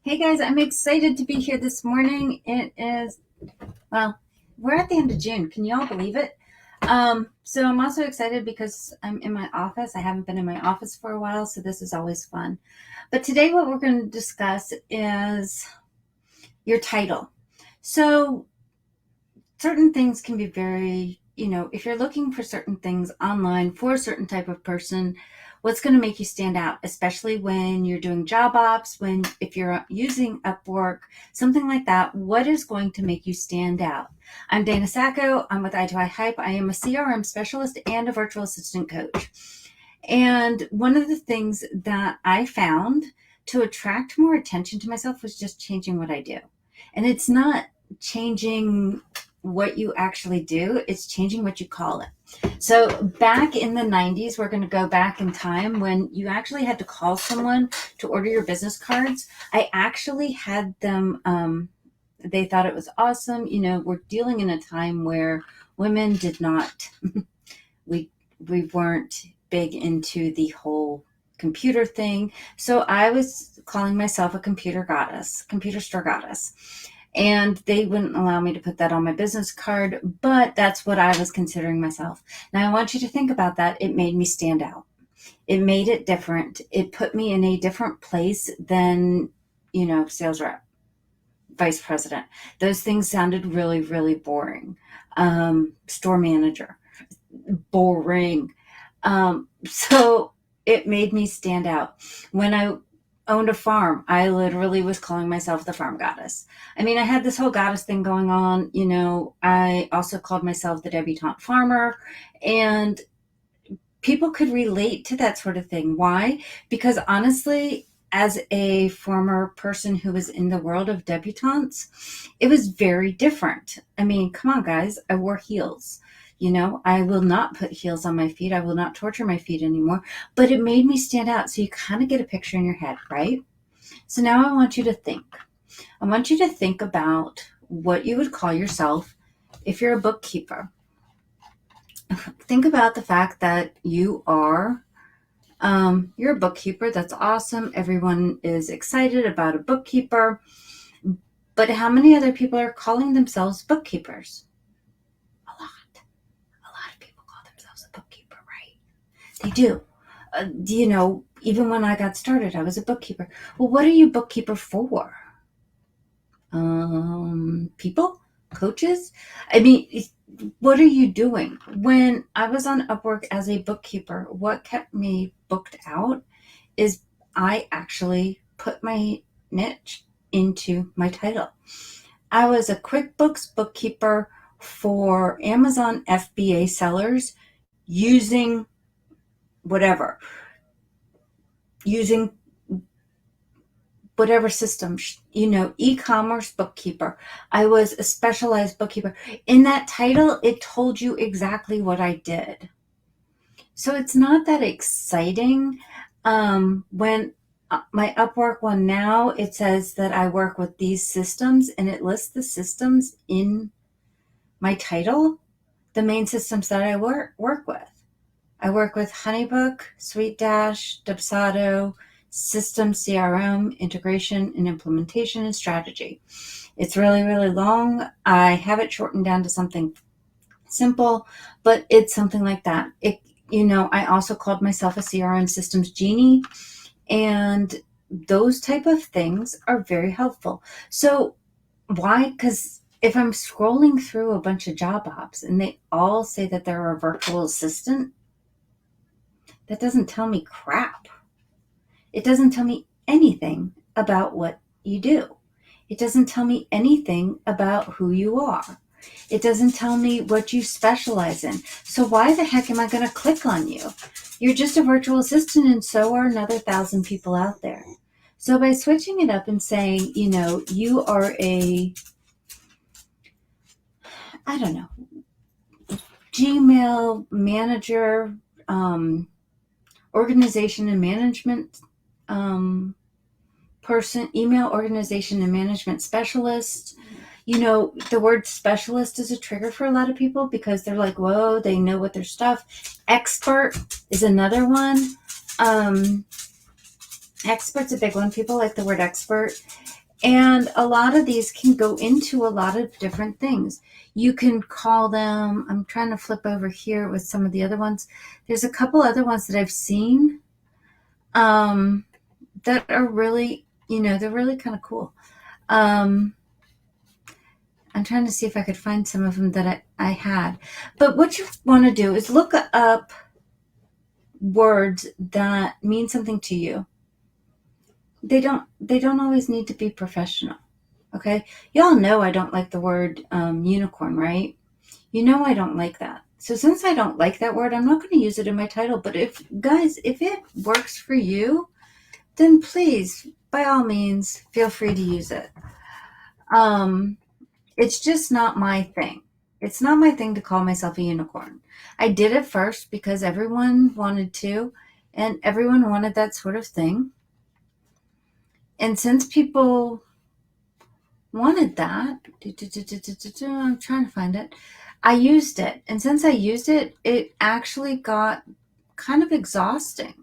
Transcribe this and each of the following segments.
Hey guys, I'm excited to be here this morning. It is, well, we're at the end of June. Can you all believe it? So I'm also excited because I'm in my office. I haven't been in my office for a while, so this is always fun. But today, what we're going to discuss is your title. So certain things can be very, if you're looking for certain things online for a certain type of person, what's going to make you stand out, especially when you're doing job ops, if you're using Upwork, something like that, what is going to make you stand out? I'm Dana Sacco. I'm with I2I Hype. I am a CRM specialist and a virtual assistant coach. And one of the things that I found to attract more attention to myself was just changing what I do. And it's not changing what you actually do, it's changing what you call it. So back in the 90s, we're going to go back in time when you actually had to call someone to order your business cards. I actually had them, they thought it was awesome. We're dealing in a time where women did not, we weren't big into the whole computer thing. So I was calling myself a computer store goddess. And they wouldn't allow me to put that on my business card, but that's what I was considering myself. Now I want you to think about that. It made me stand out. It made it different. It put me in a different place than, sales rep, vice president. Those things sounded really, really boring. Store manager, boring. So it made me stand out. When I owned a farm, I literally was calling myself the farm goddess. I mean, I had this whole goddess thing going on. I also called myself the debutante farmer, and people could relate to that sort of thing. Why? Because honestly, as a former person who was in the world of debutantes, it was very different. I mean, come on, guys, I wore heels. I will not put heels on my feet. I will not torture my feet anymore. But it made me stand out. So you kind of get a picture in your head, right? So now I want you to think. I want you to think about what you would call yourself if you're a bookkeeper. Think about the fact that you're a bookkeeper. That's awesome. Everyone is excited about a bookkeeper. But how many other people are calling themselves bookkeepers? A lot of people call themselves a bookkeeper, right? They do. Even when I got started, I was a bookkeeper. Well, what are you bookkeeper for? People? Coaches? I mean, what are you doing? When I was on Upwork as a bookkeeper, what kept me booked out is I actually put my niche into my title. I was a QuickBooks bookkeeper for Amazon FBA sellers using whatever system, e-commerce bookkeeper. I was a specialized bookkeeper. In that title, it told you exactly what I did. So it's not that exciting. When my Upwork one now, it says that I work with these systems, and it lists the systems in my title, the main systems that I work with. I work with HoneyBook, SweetDash, DUBSADO, System, CRM, integration and implementation, and strategy. It's really, really long. I have it shortened down to something simple, but it's something like that. I also called myself a CRM systems genie, and those type of things are very helpful. So why? Because if I'm scrolling through a bunch of job ops and they all say that they're a virtual assistant, that doesn't tell me crap. It doesn't tell me anything about what you do. It doesn't tell me anything about who you are. It doesn't tell me what you specialize in. So why the heck am I going to click on you? You're just a virtual assistant, and so are another 1,000 people out there. So by switching it up and saying, you are Gmail manager, organization and management person, email organization and management specialist. The word specialist is a trigger for a lot of people because they're like, whoa, they know what their stuff. Expert is another one. Expert's a big one. People like the word expert. And a lot of these can go into a lot of different things. You can call them, I'm trying to flip over here with some of the other ones. There's a couple other ones that I've seen that are really, they're really kind of cool. I'm trying to see if I could find some of them that I had. But what you want to do is look up words that mean something to you. They don't always need to be professional. Okay. Y'all know I don't like the word unicorn, right? I don't like that. So since I don't like that word, I'm not going to use it in my title. But if it works for you, then please, by all means, feel free to use it. It's just not my thing. It's not my thing to call myself a unicorn. I did it first because everyone wanted to, and everyone wanted that sort of thing. And since people wanted that, I'm trying to find it, I used it. And since I used it, it actually got kind of exhausting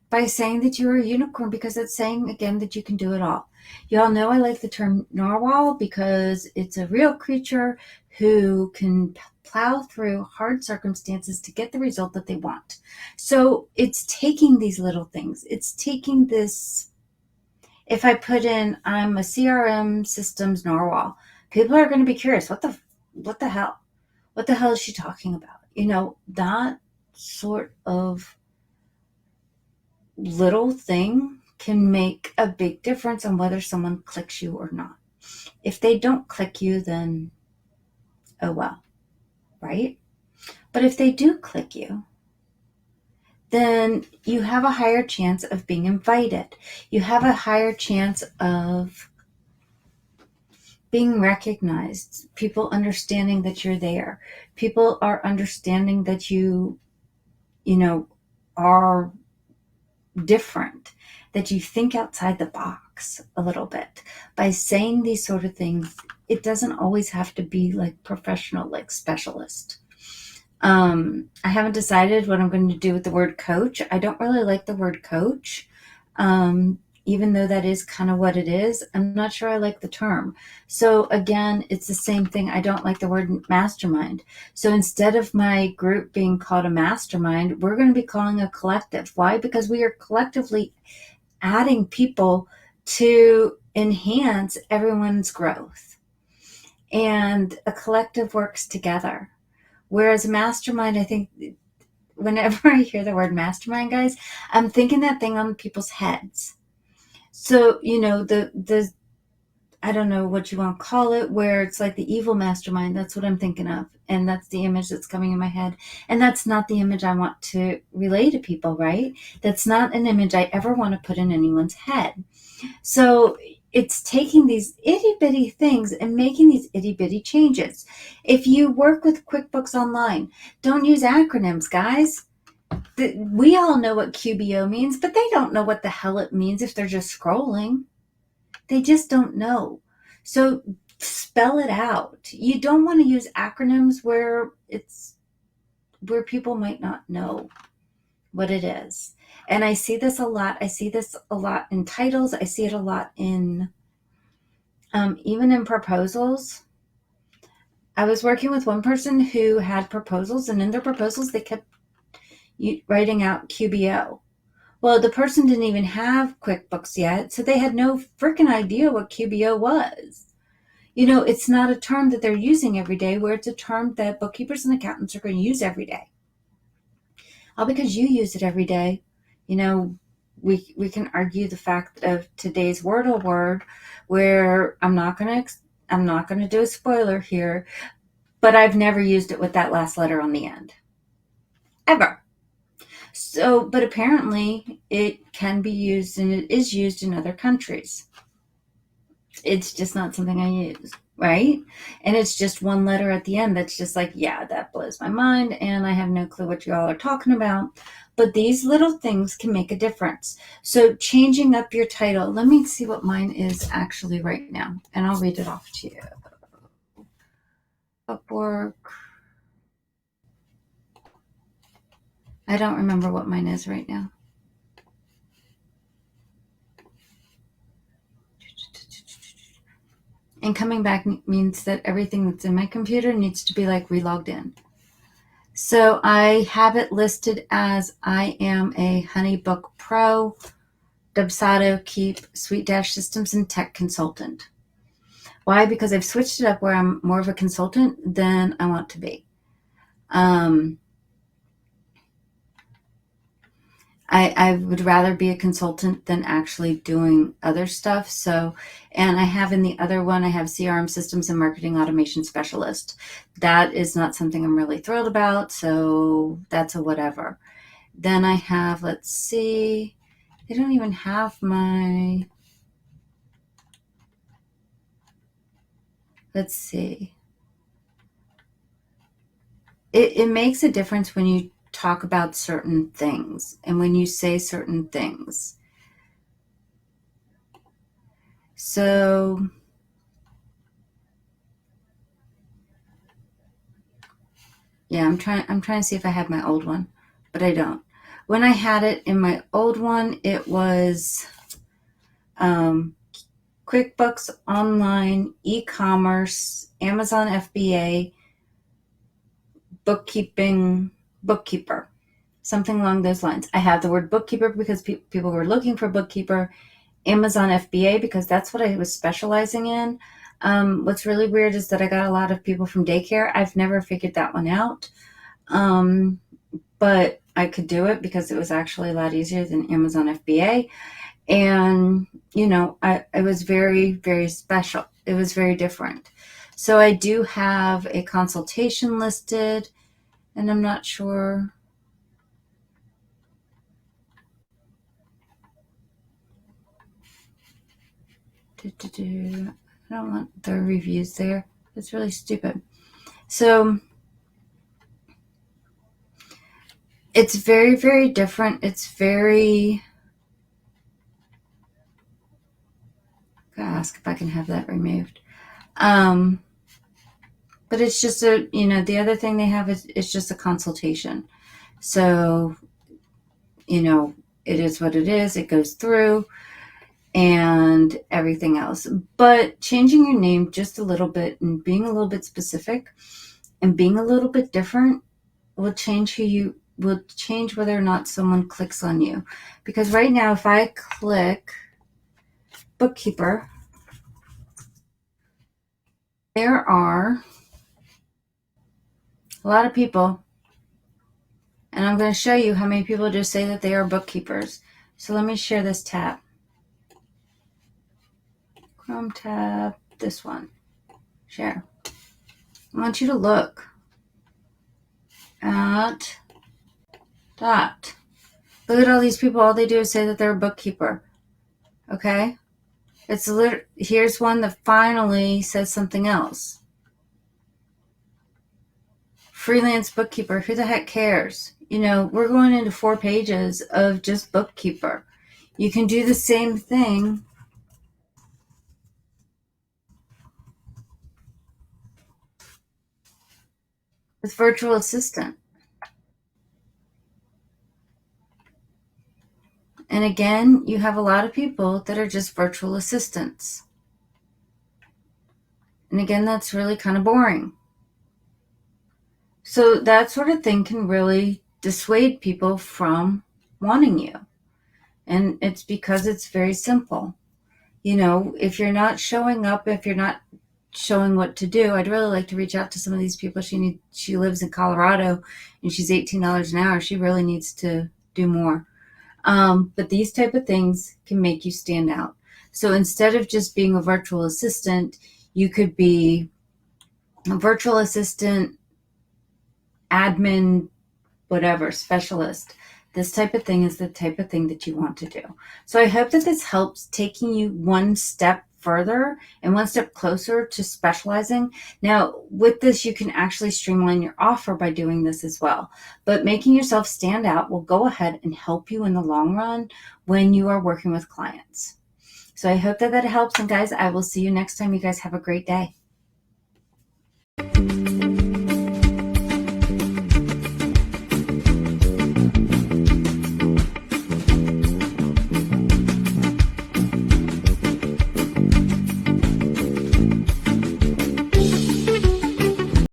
by saying that you're a unicorn, because it's saying again that you can do it all. Y'all know I like the term narwhal because it's a real creature who can plow through hard circumstances to get the result that they want. So it's taking these little things. It's taking this. If I put in, I'm a CRM systems narwhal, people are going to be curious. What the hell? What the hell is she talking about? That sort of little thing can make a big difference on whether someone clicks you or not. If they don't click you, then oh well, right? But if they do click you, then you have a higher chance of being invited. You have a higher chance of being recognized, people understanding that you're there. People are understanding that you are different, that you think outside the box a little bit. By saying these sort of things, it doesn't always have to be like professional, like specialist. I haven't decided what I'm going to do with the word coach. I don't really like the word coach. Even though that is kind of what it is, I'm not sure I like the term. So again, it's the same thing. I don't like the word mastermind. So instead of my group being called a mastermind, we're going to be calling a collective. Why? Because we are collectively adding people to enhance everyone's growth. And a collective works together. Whereas mastermind, I think whenever I hear the word mastermind, guys, I'm thinking that thing on people's heads. So, the I don't know what you want to call it, where it's like the evil mastermind. That's what I'm thinking of. And that's the image that's coming in my head. And that's not the image I want to relay to people, right? That's not an image I ever want to put in anyone's head. So it's taking these itty bitty things and making these itty bitty changes. If you work with QuickBooks Online, don't use acronyms, guys. We all know what QBO means, but they don't know what the hell it means if they're just scrolling. They just don't know. So spell it out. You don't want to use acronyms where people might not know what it is. And I see this a lot. I see this a lot in titles. I see it a lot in even in proposals. I was working with one person who had proposals, and in their proposals they kept writing out QBO. Well, the person didn't even have QuickBooks yet, so they had no freaking idea what QBO was. It's not a term that they're using every day, where it's a term that bookkeepers and accountants are going to use every day. All because you use it every day. We can argue the fact of today's Wordle word, where I'm not going to do a spoiler here, but I've never used it with that last letter on the end. Ever. So, but apparently it can be used, and it is used in other countries. It's just not something I use, right? And it's just one letter at the end that's just like, yeah, that blows my mind, and I have no clue what you all are talking about. But these little things can make a difference. So changing up your title, let me see what mine is actually right now, and I'll read it off to you. Upwork. I don't remember what mine is right now. And coming back means that everything that's in my computer needs to be like relogged in. So I have it listed as I am a HoneyBook Pro, DUBSADO, Keep, Sweet Dash Systems, and Tech Consultant. Why? Because I've switched it up where I'm more of a consultant than I want to be. I would rather be a consultant than actually doing other stuff. So, and I have in the other one, I have CRM Systems and Marketing Automation Specialist. That is not something I'm really thrilled about. So that's a whatever. Then I have, let's see, they don't even have my, let's see. It makes a difference when you talk about certain things and when you say certain things. So yeah, I'm trying to see if I have my old one, but I don't. When I had it in my old one, it was QuickBooks Online, e-commerce, Amazon FBA, bookkeeper, something along those lines. I have the word bookkeeper because people were looking for bookkeeper, Amazon FBA because that's what I was specializing in. What's really weird is that I got a lot of people from daycare. I've never figured that one out. But I could do it because it was actually a lot easier than Amazon FBA. And, it was very, very special. It was very different. So I do have a consultation listed, and I'm not sure. I don't want the reviews there. It's really stupid. So it's very, very different. It's very... Gotta ask if I can have that removed. But it's just the other thing they have is it's just a consultation. So, it is what it is. It goes through and everything else. But changing your name just a little bit and being a little bit specific and being a little bit different will change whether or not someone clicks on you. Because right now, if I click bookkeeper, there are a lot of people, and I'm going to show you how many people just say that they are bookkeepers. So let me share this tab. Chrome tab, this one. Share. I want you to look at that. Look at all these people. All they do is say that they're a bookkeeper. Okay? Here's one that finally says something else. Freelance bookkeeper. Who the heck cares? We're going into 4 pages of just bookkeeper. You can do the same thing with virtual assistant. And again, you have a lot of people that are just virtual assistants. And again, that's really kind of boring. So that sort of thing can really dissuade people from wanting you. And it's because it's very simple. If you're not showing up, if you're not showing what to do, I'd really like to reach out to some of these people. She lives in Colorado and she's $18 an hour. She really needs to do more. But these type of things can make you stand out. So instead of just being a virtual assistant, you could be a virtual assistant, admin, whatever, specialist. This type of thing is the type of thing that you want to do. So I hope that this helps taking you one step further and one step closer to specializing. Now, with this, you can actually streamline your offer by doing this as well. But making yourself stand out will go ahead and help you in the long run when you are working with clients. So I hope that helps. And guys, I will see you next time. You guys have a great day.